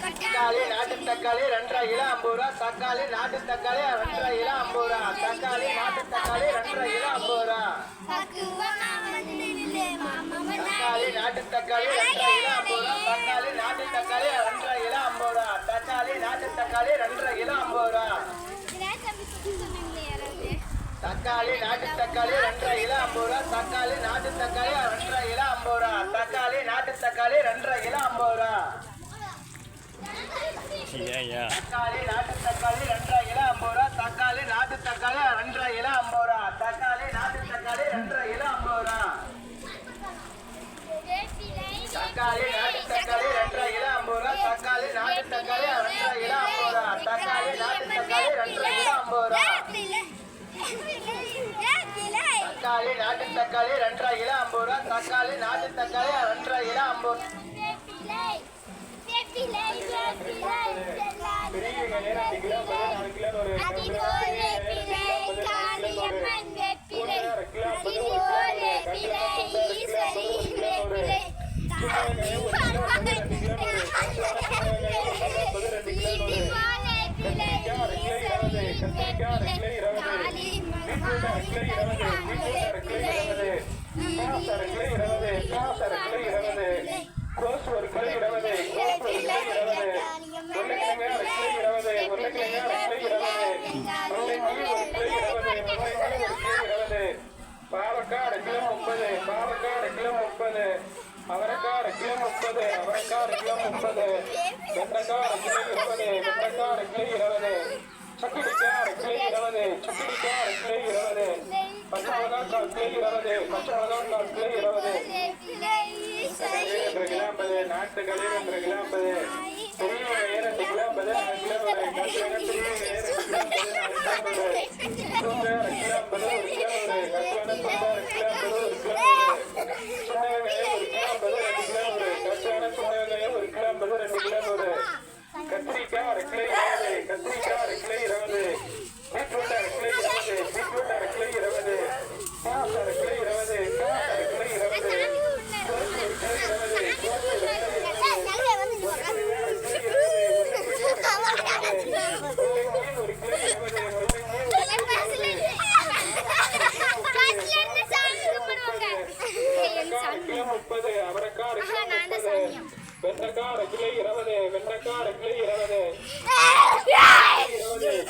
தக்காளி நாட்டு தக்காளி 2 கிலோ 50 ரூபா. தக்காளி நாட்டு தக்காளி 2 கிலோ 50 ரூபா. தக்காளி நாட்டு தக்காளி 2 கிலோ 50 ரூபா. தக்காளி நாட்டு தக்காளி 2 கிலோ 50 ரூபா. தக்காளி நாட்டு தக்காளி 2 கிலோ 50 ரூபா. தக்காளி நாட்டு தக்காளி 2 கிலோ 50 ரூபா. தக்காளி நாட்டு தக்காளி 2 கிலோ 50 ரூபா. தக்காளி நாட்டு தக்காளி 2 கிலோ 50 ரூபா. தக்காளி நாட்டு தக்காளி 2 கிலோ 50 ரூபா. தக்காளி நாட்டு தக்காளி 2 கிலோ 50 ரூபா. தக்காளி நாட்டு தக்காளி 2 கிலோ 50 ரூபா. தக்காளி நாட்டு தக்காளி 2 கிலோ 50 ரூபா. தக்காளி நாட்டு தக்காளி 2 கிலோ 50 ரூபா. தக்காளி நாட்டு தக்காளி 2 கிலோ 50 ரூபா. தக்காளி நாட்டு தக்காளி 2 கிலோ 50 ரூபா. தக்காளி நாட்டு தக்காளி 2 கிலோ 50 ரூபா. தக்காளி நாட்டு தக்காளி 2 கிலோ 50 ரூபா. பாவக்காய் கிலோ 30. பாவக்காய் கிலோ 30. அவரைக்காய் கிலோ 30. அவரைக்காய் கிலோ 30. வெண்டைக்காய் கிலோ 20. வெண்டைக்காய் கிலோ 20. சக்கரைக்காய் கிலோ 20. சக்கரைக்காய் கிலோ 20. பச்சை மிளகாய் கிலோ 20. பச்சை மிளகாய் கிலோ 20. 2 கிலோ 50. நாட்டு களி 2 கிலோ 50. பெரிய 2 கிலோ 50. 4 கிலோ 1 கத்திரிக்காய் 1 கிலோ 20. கத்திரிக்காய் 1 kilo 20. Beetroot 1 kilo 20. Beetroot 1 kilo 20. Carrot 1 kilo 20. Carrot 1 kilo 20. கோஸ் 1 கிலோ 20. கோஸ் 1 கிலோ 30. அவரைக்காய் கிலோ 30. வெண்டைக்காய் கிலோ 20. வெண்டைக்காய் கிலோ 20. 20.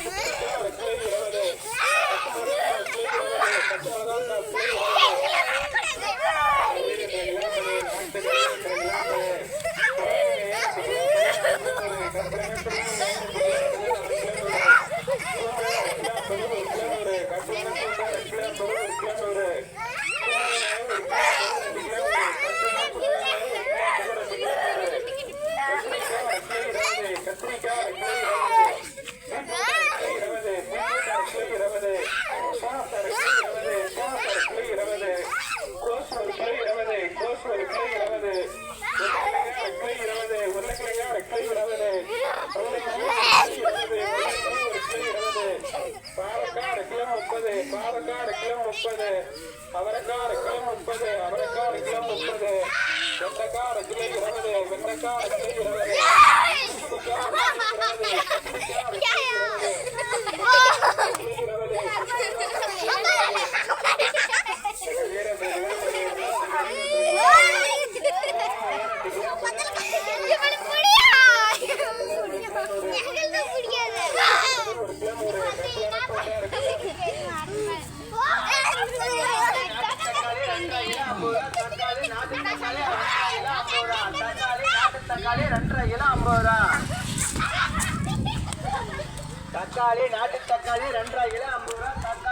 கிலோ 20. பாவக்காய் கிலோ 30. அவரைக்காய் கிலோ 30. அவரைக்காய் கிலோ 30. வெண்டைக்காய் கிலோ 20. வெண்டைக்காய் கிலோ 20. தக்காளி நாட்டு தக்காளி 2 கிலோ 50 ரூபா.